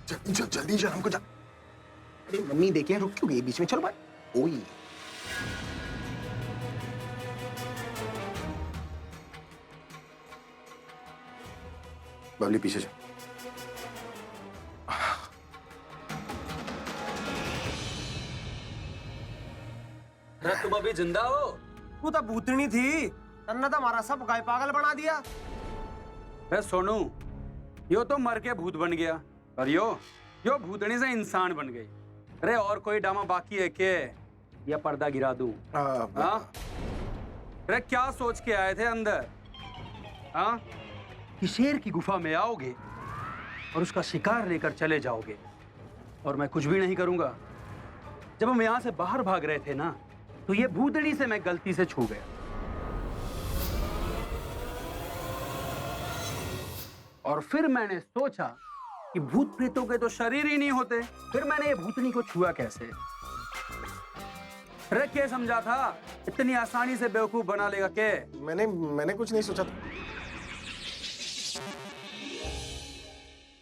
जल्दी चल, हमको जा। अरे मम्मी देखे, रुक क्यों गई बीच में? चलो भाई। ओए बबली पीछे जा। अरे तुम अभी जिंदा हो? तू तो भूतनी थी, तन्ने तो हमारा सब गाय पागल बना दिया। अरे सोनू, यो तो मर के भूत बन गया और यो भूतनी से इंसान बन गई। अरे और कोई ड्रामा बाकी है के या पर्दा गिरा दूं? हाँ? अरे क्या सोच के आए थे अंदर? हाँ? कि शेर की गुफा में आओगे और उसका शिकार लेकर चले जाओगे और मैं कुछ भी नहीं करूंगा। जब हम यहां से बाहर भाग रहे थे ना, तो ये भूतड़ी से मैं गलती से छू गया और फिर मैंने सोचा कि भूत प्रेतों के तो शरीर ही नहीं होते, फिर मैंने ये भूतनी को छुआ कैसे? अरे क्या समझा था इतनी आसानी से बेवकूफ बना लेगा के? मैंने कुछ नहीं सोचा था,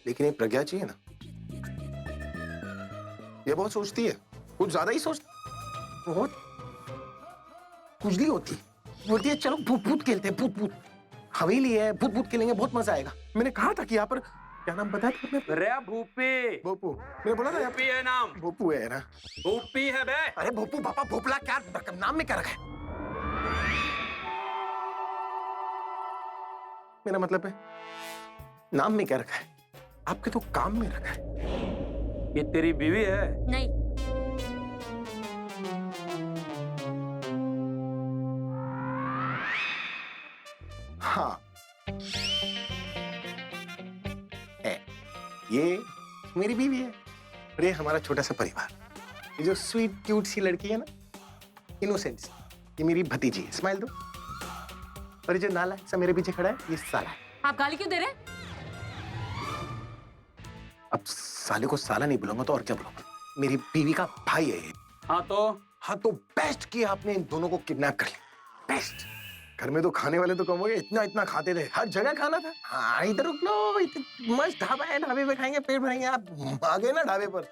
लेकिन ये प्रज्ञा चाहिए ना, ये बहुत सोचती है, कुछ ज्यादा ही सोचती, बहुत कुजली होती। बोलती है चलो भूत भूत खेलते हैं, भूत भूत हवेली है, भूत भूत खेलेंगे, बहुत मजा आएगा। मैंने कहा था कि यहाँ पर क्या नाम बताया था आपने? रे भूपी। भोपू, मैंने बोला ना भूपी है नाम। भोपू है ना? भूपी है बे। अरे भोपू पापा, भोपला क्या नाम में क्या रखा है? मेरा मतलब है नाम में क्या रखा है? आपके तो काम में रखा है। ये तेरी बीवी है? नहीं। हाँ है, ये मेरी बीवी है और ये हमारा छोटा सा परिवार। ये जो स्वीट क्यूट सी लड़की है ना, इनोसेंट, ये मेरी भतीजी है। स्माइल दो। और ये जो नाला सा मेरे पीछे खड़ा है, ये साला है। आप गाली क्यों दे रहे हैं? अब साले को साला नहीं बुलाऊंगा तो और क्या बुलाऊंगा? मेरी बीवी का भाई है ये। हाँ तो बेस्ट किया आपने इन दोनों को किडनैप कर लिया। बेस्ट। घर में तो खाने वाले तो कम हो गए, इतना इतना खाते थे, हर जगह खाना था। हाँ इधर रुक लो, मस्त ढाबा है, ढाबे पे खाएंगे, पेट भरेंगे। आप आ गए ना ढाबे पर,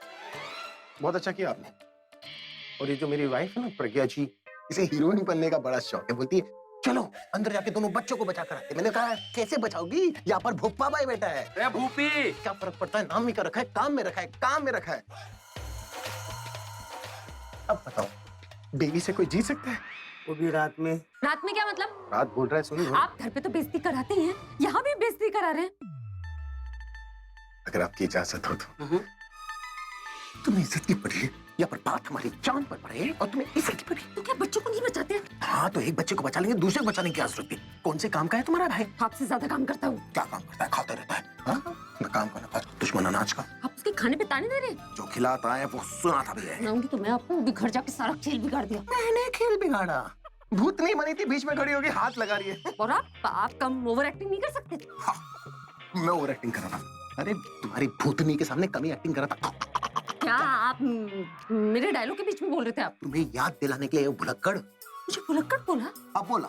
बहुत अच्छा किया आपने। और ये जो मेरी वाइफ है ना प्रज्ञा जी, इसे हीरोइन बनने का बड़ा शौक है। बोलती है चलो अंदर जाके दोनों बच्चों को बचा कर आते। मैंने कहा कैसे बचाओगी, यहाँ पर भोपा भाई बैठा है। रे भूपी। क्या फर्क पड़ता है, नाम में क्या रखा है, काम में रखा है, काम में रखा है। अब बताओ बेबी से कोई जी सकता है? वो भी रात में। रात में क्या मतलब? रात बोल रहा है, सुनी हो? आप घर पे तो बेइज्जती कराते ही हैं, यहाँ भी बेइज्जती करा रहे हैं। अगर आपकी इजाजत हो तो तुम्हें इज्जत की पड़ी है, या पर बात हमारी जान पर पड़े और तुम्हें इज्जत की पड़ी। तो क्या बच्चों को नहीं बचाते? हाँ तो एक बच्चे को बचा लेंगे, दूसरे को बचाने की क्या जरूरत है? कौन से काम का है तुम्हारा भाई? आपसे ज्यादा काम करता हूँ। क्या काम करता है? खाता रहता है। हाँ? काम करना दुश्मन अनाज का। आप उसके खाने पे ताने दे रहे? जो खिलाता है वो सुनाता भी है। सुनाऊंगी तो मैं आपको, भी घर जाके सारा खेल बिगाड़ दिया। मैंने खेल बिगाड़ा? भूत नहीं बनी थी, बीच में खड़ी होगी हाथ लगा रही है। और आप कम ओवर एक्टिंग नहीं कर सकते? हाँ, मैं ओवर एक्टिंग कर रहा था। अरे तुम्हारी भूतनी के सामने कमी एक्टिंग कर रहा था। क्या आप मेरे डायलॉग के बीच में बोल रहे थे? आप तुम्हें याद दिलाने के लिए भुलक्कड़। मुझे भुलक्कड़ बोला? अब बोला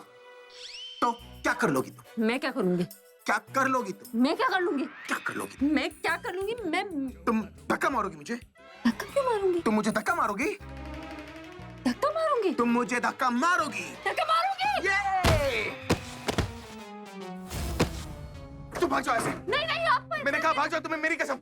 तो क्या कर लोगी तुम? मैं क्या करूंगी? क्या कर लोगी तुम? मैं क्या कर लूंगी? क्या कर लोगी? मैं क्या कर लूंगी? मैं तुम धक्का मारोगी मुझे? धक्का क्यों मारूंगी? तुम मुझे धक्का मारोगी? धक्का मारूंगी? तुम मुझे धक्का मारोगी? धक्का मारूंगी? ये तुम भाग जाओ ऐसे। नहीं नहीं, आप मैंने कहा भाग जाओ, तुम्हें मेरी कसम।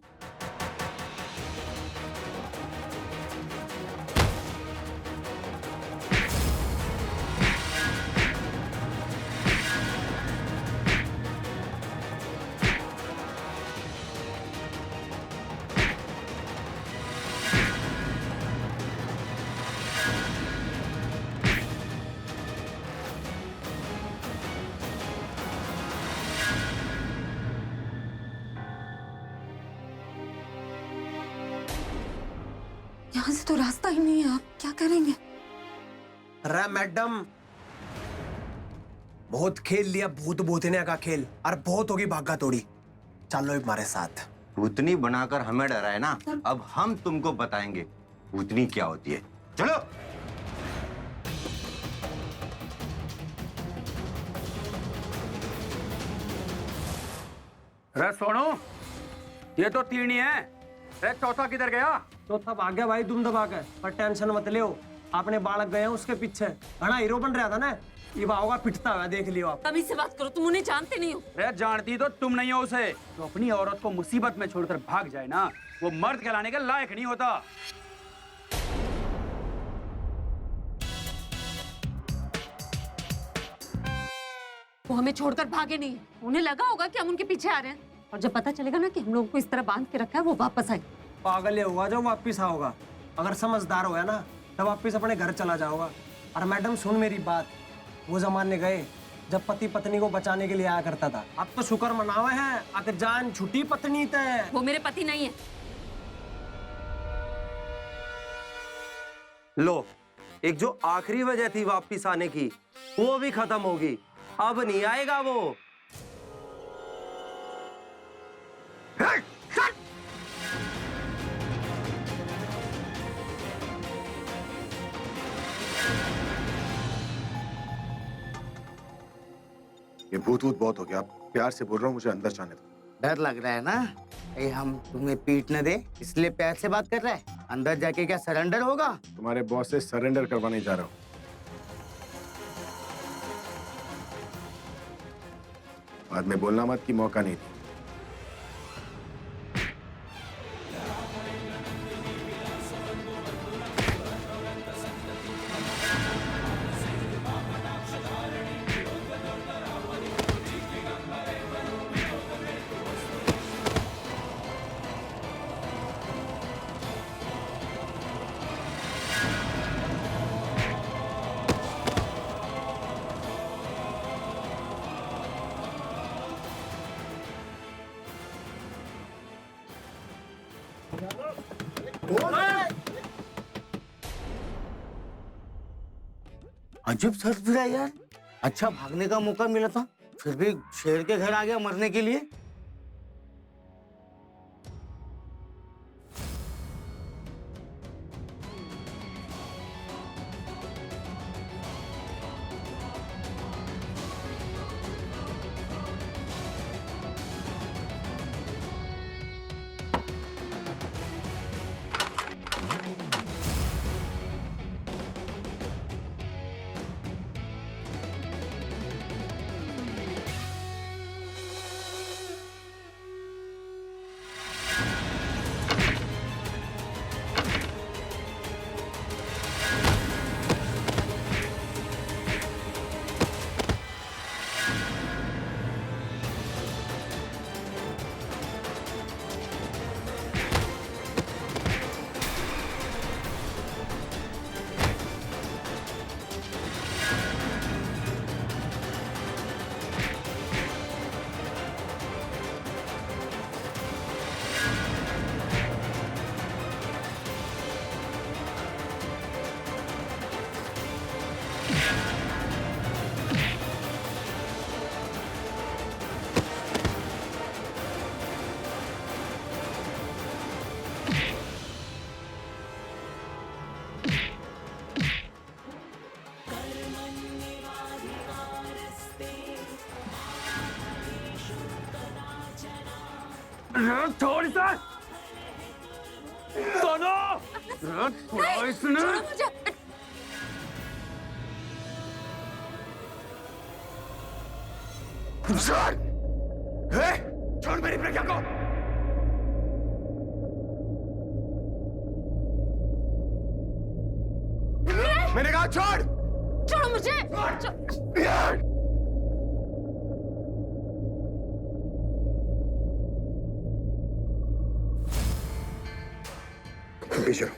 यहाँ से तो रास्ता ही नहीं है, आप क्या करेंगे? अरे मैडम, बहुत खेल लिया भूत भूतने का खेल, और बहुत होगी भागा तोड़ी। चलो हमारे साथ। भूतनी बनाकर हमें डराए ना, अब हम तुमको बताएंगे भूतनी क्या होती है। चलो। अरे सोनू, ये तो तीनी है, अरे चौथा किधर गया? तो तब आ गया भाई दुम दबा के, पर टेंशन मत ले, आपने बालक गए हैं उसके पीछे, घना हीरो बन रहा था ना, ये होगा पिटता हुआ, देख लियो आप। तमीज से बात करो, तुम उन्हें जानते नहीं हो। अरे जानती तो तुम नहीं हो उसे। तो अपनी औरत को मुसीबत में छोड़कर भाग जाए ना, वो मर्द कहलाने के लायक नहीं होता। वो हमें छोड़कर भागे नहीं, उन्हें लगा होगा कि हम उनके पीछे आ रहे हैं, और जब पता चलेगा ना कि हम लोगों को इस तरह बांध के रखा है, वो वापस आए। पागल ये होगा जो वापिस आओगा, अगर समझदार होया ना तब वापिस अपने घर चला जाओगा। और मैडम सुन मेरी बात, वो जमाने गए जब पति पत्नी को बचाने के लिए आया करता था, अब तो शुक्र मनावे हैं आके जान छुट्टी पत्नी ते। वो मेरे पति नहीं है। लो, एक जो आखिरी वजह थी वापिस आने की, वो भी खत्म होगी, अब नहीं आएगा वो। ये भूत वूत बहुत हो गया, आप प्यार से बोल रहा हूँ, मुझे अंदर जाने दो। डर लग रहा है ना, ये हम तुम्हें पीट न दे इसलिए प्यार से बात कर रहा है। अंदर जाके क्या सरेंडर होगा? तुम्हारे बॉस से सरेंडर करवाने जा रहा हूँ। बाद में बोलना मत कि मौका नहीं दिया। अजब सर फिरा यार, अच्छा भागने का मौका मिला था, फिर भी शेर के घर आ गया मरने के लिए। छोड़ इसे! सोनू! छोड़ो इसने! छोड़ो मुझे। छोड़! छोड़ मेरी प्रज्ञा को! मैंने कहा छोड़! छोड़ो मुझे। यार! पीछे रहो।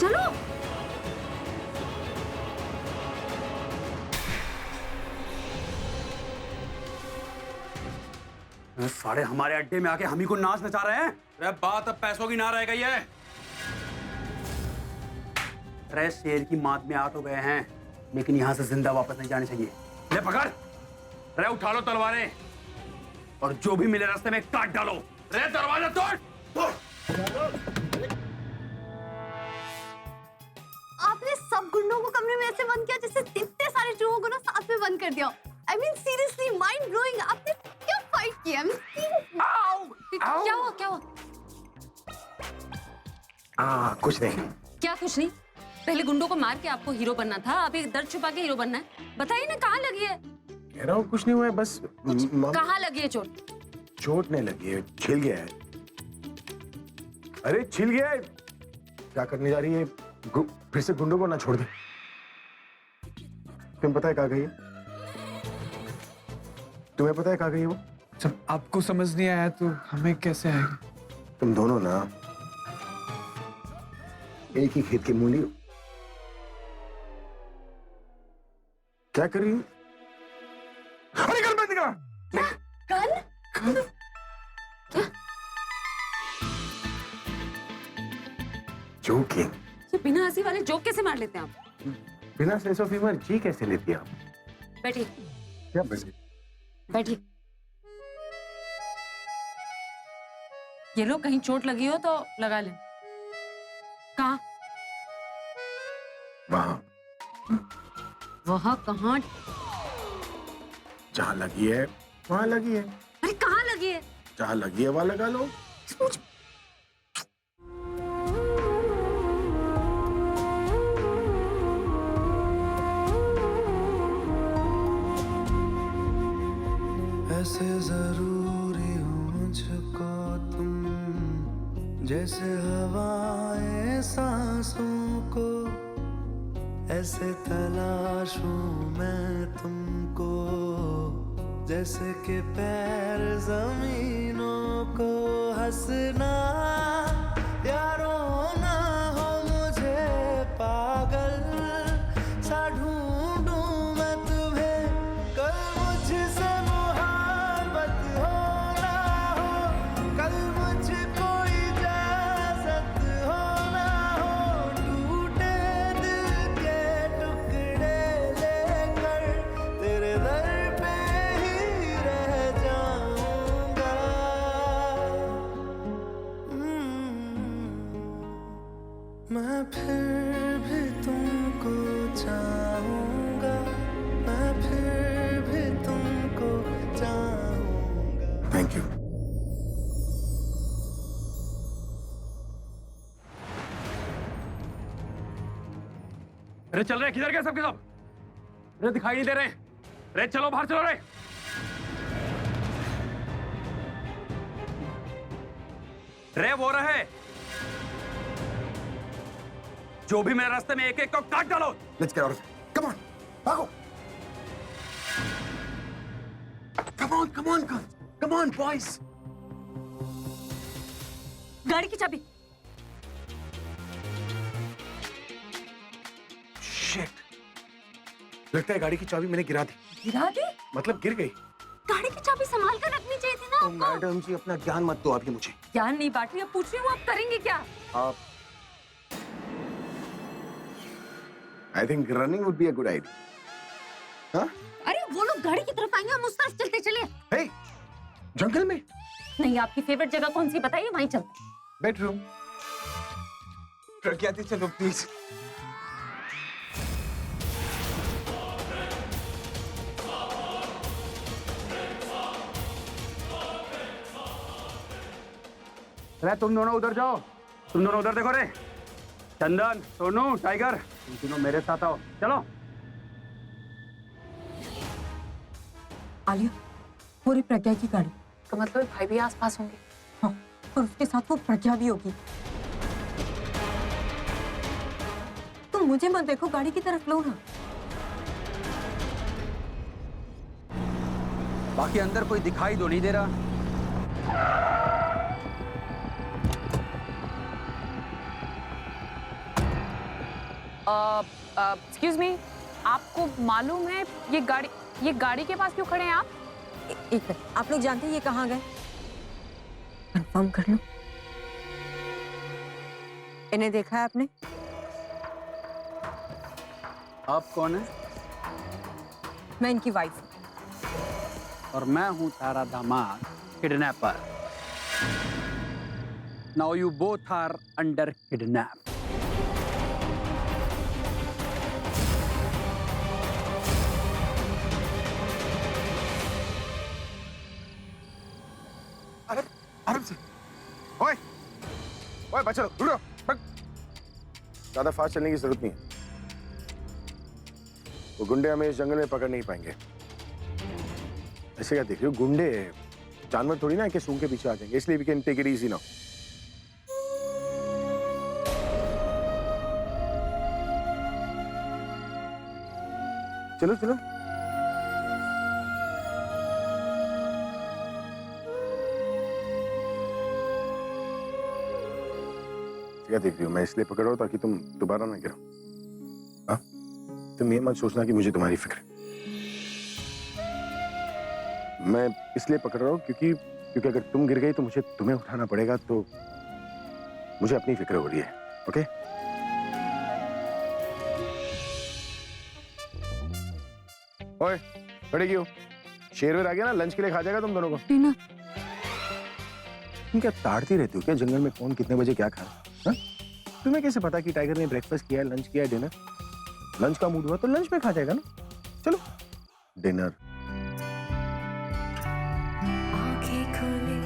चलो। सारे हमारे अड्डे में आके हम ही को नाच नचा रहे हैं। अरे बात अब पैसों की ना रह गई है। अरे शेर की मात में आ तो गए हैं, लेकिन यहां से जिंदा वापस नहीं जाने चाहिए। ले पकड़। अरे उठा लो तलवारें और जो भी मिले रास्ते में काट डालो। अरे दरवाजा तोड़। आपने सब गुंडों को कमरे में ऐसे बंद किया जैसे इतने सारे चूहों को ना साथ में बंद कर दिया। I mean seriously mind blowing। आपने क्या फाइट किया? क्या हुआ क्या हुआ? कुछ नहीं। क्या कुछ नहीं? पहले गुंडों को मार के आपको हीरो बनना था, अभी दर्द छुपा के हीरो बनना है। बताइए ना कहाँ लगी है? कह रहा हूँ कुछ नहीं हुआ है, बस कहाँ लगी है चोट? चोट नहीं लगी है, छिल गया है। अरे छिल गया है। क्या करने जा रही है? फिर से गुंडों को ना छोड़ दे। तुम्हें पता है कहाँ गई है? तुम्हें पता है कहाँ गई है वो? जब आपको समझ नहीं आया तो हमें कैसे आएगा? तुम दोनों ना एक ही खेत की मूली हो। क्या कर रही हो? अरे गन बंद कर। गन? जोकिंग। ये बिना हंसी वाले जोक कैसे मार लेते हैं आप? बिना सेंस ऑफ ह्यूमर जी कैसे लेती आप? बैठिए क्या बजे? बैठिए। ये लो, कहीं चोट लगी हो तो लगा ले। कहाँ? वहां। वहाँ कहाँ? जहां लगी है वहां लगी है। अरे कहाँ लगी है? जहां लगी है वहां लगा लो। ऐसे जरूरी हो मुझको तुम, जैसे हवाएं सांसों को। ऐसे तलाशूं मैं तुमको, जैसे कि पैर जमीनों को। हंसना या रोना हो मुझे पागल सा ढूंढूं मैं तुम्हें। कल मुझसे मोहब्बत हो ना हो, कल मुझको इजाजत हो ना हो। टूटे दिल के टुकड़े लेकर तेरे दर पे ही रह जाऊंगा। मैं फिर भी तुमको चाहूंगा, मैं फिर भी तुमको चाहूंगा। Thank you. अरे चल रहे, किधर गए सबके सब? अरे दिखाई नहीं दे रहे। अरे चलो बाहर चलो रे। रे वो रहे, जो भी मेरे रास्ते में एक एक को काट डालो। Let's get out of here. Come on, भागो। Come on, come on boys. गाड़ी की चाबी। शिट। लगता है गाड़ी की चाबी मैंने गिरा दी। गिरा दी? मतलब गिर गई। गाड़ी की चाबी संभाल कर रखनी चाहिए थी ना आपको। मैडम जी अपना ज्ञान मत दो अभी मुझे। ज्ञान नहीं बांट रही, अब पूछ रही हूँ आप करेंगे क्या? आप I think running would be a good idea. हाँ? अरे वो लोग गाड़ी की तरफ आएंगे, हम उस तरफ चलते चले। हे, जंगल में? नहीं, आपकी फेवरेट जगह कौन सी बताइए, वहीं चलते। बेडरूम। प्रज्ञाती चलो प्लीज। अरे तुम दोनों उधर जाओ, तुम दोनों उधर देखो रे। चंदन, सोनू, टाइगर, तुम तीनों मेरे साथ आओ। चलो। आलिया, पूरी प्रज्ञा की गाड़ी तो मतलब भाई भी आसपास होंगे। हाँ, और उसके साथ वो प्रज्ञा भी होगी। तुम मुझे मत देखो, गाड़ी की तरफ लो ना। बाकी अंदर कोई दिखाई तो नहीं दे रहा। एक्सक्यूज मी, आपको मालूम है ये गाड़ी के पास क्यों खड़े हैं आप? एक मिनट, आप लोग जानते हैं ये कहाँ गए? कंफर्म कर लो। इन्हें देखा है आपने? आप कौन है? मैं इनकी वाइफ हूँ। और मैं हूं तारा दामाद, kidnapper. Now you both are under kidnap. अरे आराम से। ओए ओए बच्चा लोग रुको, ज्यादा फास्ट चलने की जरूरत नहीं है। वो गुंडे हमें इस जंगल में पकड़ नहीं पाएंगे। ऐसे क्या देख रहे हो? गुंडे जानवर थोड़ी ना कि सूंघ के पीछे आ जाएंगे, इसलिए we can take it easy now. चलो चलो। क्या देख रही हो? मैं इसलिए पकड़ रहा हूं ताकि तुम दोबारा ना गिरो। हाँ, तुम ये मत सोचना कि मुझे तुम्हारी फिक्र है। मैं इसलिए पकड़ रहा हूं क्योंकि अगर तुम गिर गई तो मुझे तुम्हें उठाना पड़ेगा, तो मुझे अपनी फिक्र हो रही है। ओके? ओए, खड़े क्यों? शेरवेर आ गया ना, लंच के लिए खा जाएगा तुम दोनों को। टीना, तुम क्या ताड़ती रहती हो क्या जंगल में कौन कितने बजे क्या खा रहा है? हाँ? तुम्हें कैसे पता कि टाइगर ने ब्रेकफास्ट किया, लंच किया, डिनर? लंच का मूड हुआ तो लंच में खा जाएगा ना। चलो डिनर। आंखें खोले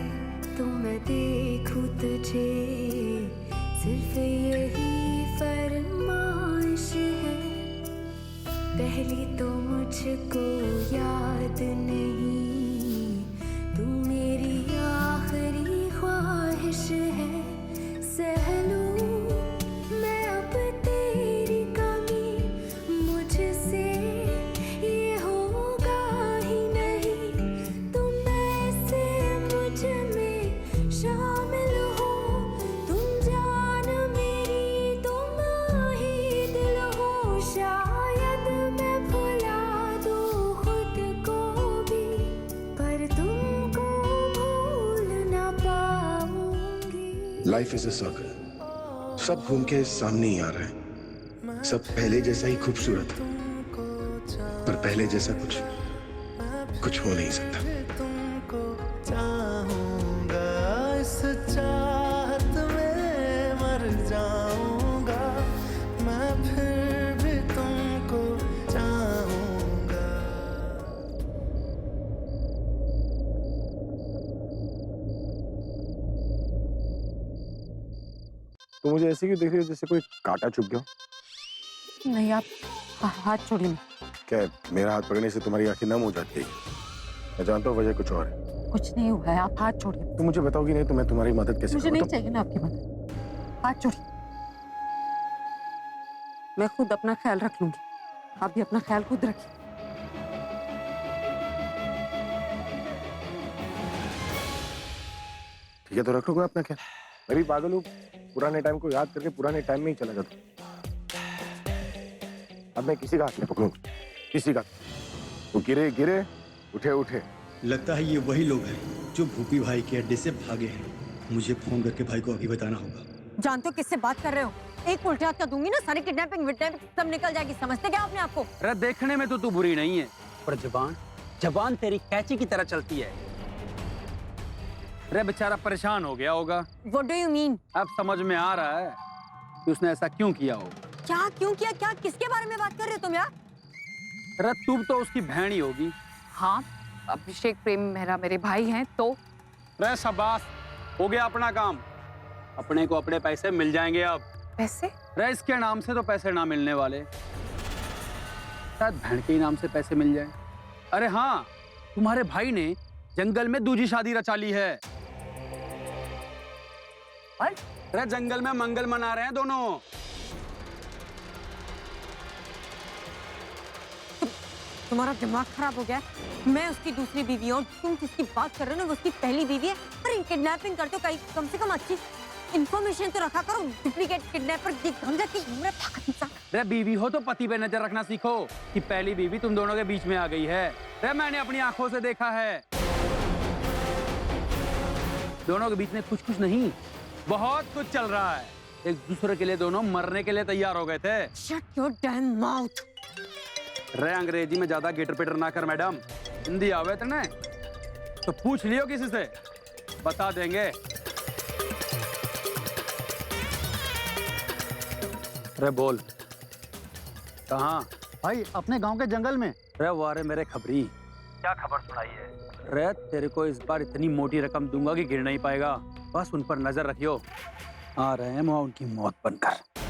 तो मैं देखूं तुझे, सिर्फ यही फरमाइश है। पहली तो मुझको याद नहीं, तू मेरी आखिरी ख्वाहिश है। सह लूं मैं अब तेरी कमी, मुझसे ये होगा ही नहीं। तुम ऐसे मुझ में शामिल हो, तुम जान मेरी, तुम ही दिल हो। शायद मैं भुला दूं खुद को भी, पर तुमको भूल ना पाऊंगी। लाइफ इज अ सर्कल, सब घूम के सामने ही आ रहा है। सब पहले जैसा ही खूबसूरत, पर पहले जैसा कुछ हो नहीं सकता। तुमको चाहूंगा, इस चाहत में मर जाऊंगा, मैं फिर भी तुमको चाहूंगा। तो मुझे ऐसे क्यों देख रही हो जैसे कोई कांटा चुभ गया हो? नहीं, आप हाथ छोड़िए। क्या है, मेरा हाथ पकड़ने से तुम्हारी आंखें नम हो जाती है? मैं जानता हूँ वजह कुछ और है। कुछ नहीं हुआ है, आप हाथ छोड़िए। तुम मुझे बताओगी नहीं तो मैं तुम्हारी मदद कैसे मुझे करूँ? नहीं चाहिए ना आपकी मदद। हाथ छोड़िए। मैं खुद अपना ख्याल रख लूंगी, आप भी अपना ख्याल खुद रखिए। ठीक है, तो रखोगे अपना ख्याल। मैं भी पागल हूँ, पुराने टाइम को याद करके पुराने टाइम में ही चला जाता हूँ। अब मैं किसी का हाथ नहीं पकड़ूंगा, किसी का। वो गिरे गिरे, उठे उठे। लगता है ये वही लोग हैं जो भूपी भाई के अड्डे से भागे हैं। मुझे फोन करके भाई को अभी बताना होगा। जानते हो किससे बात कर रहे हो? एक उल्टे हाथ का दूंगी ना, सारी किडनैपिंग विडनैपिंग सब निकल जाएगी। समझते क्या आपने आपको? अरे देखने में तो तू बुरी नहीं है, पर जबान तेरी कैंची की तरह चलती है। अरे बेचारा परेशान हो गया होगा। What do you mean? अब समझ में आ रहा है कि उसने ऐसा क्यों किया हो। क्या क्यों किया? क्या किसके बारे में बात कर रहे हो तुम यार? अरे तू तो उसकी बहन ही होगी। हाँ, अभिषेक प्रेम मेहरा मेरे भाई हैं तो। अरे शाबाश, हो गया अपना काम। अपने को अपने पैसे मिल जाएंगे अब। पैसे? अरे इसके नाम से तो पैसे ना मिलने वाले, शायद बहन के ही नाम से पैसे मिल जाए। अरे हाँ, तुम्हारे भाई ने जंगल में दूसरी शादी रचा ली है। अरे जंगल में मंगल मना रहे हैं दोनों। तुम्हारा दिमाग खराब हो गया है? मैं उसकी दूसरी बीवी हूँ, तुम किसकी बात कर रहे हो ना, वो उसकी पहली बीवी है। अरे किडनैपिंग करते हो, कहीं कम से कम अच्छी इन्फॉर्मेशन तो रखा करो। डुप्लीकेट किडनैपर की गंजा की घूम रहा है। रे बीवी हो तो पति पे नजर रखना सीखो कि पहली बीवी तुम दोनों के बीच में आ गई है। रे मैंने अपनी आंखों से देखा है, दोनों के बीच में कुछ कुछ नहीं, बहुत कुछ चल रहा है। एक दूसरे के लिए दोनों मरने के लिए तैयार हो गए थे। Shut your dam mouth. रे अंग्रेजी में ज्यादा गिटर पिटर ना कर मैडम, हिंदी आवे तने तो पूछ लियो किसी से, बता देंगे। रे बोल, कहाँ? भाई अपने गांव के जंगल में। रे वारे मेरे खबरी, क्या खबर सुनाई है? रे तेरे को इस बार इतनी मोटी रकम दूंगा कि गिर नहीं पाएगा, बस उन पर नजर रखियो। आ रहे हैं वहाँ उनकी मौत बनकर।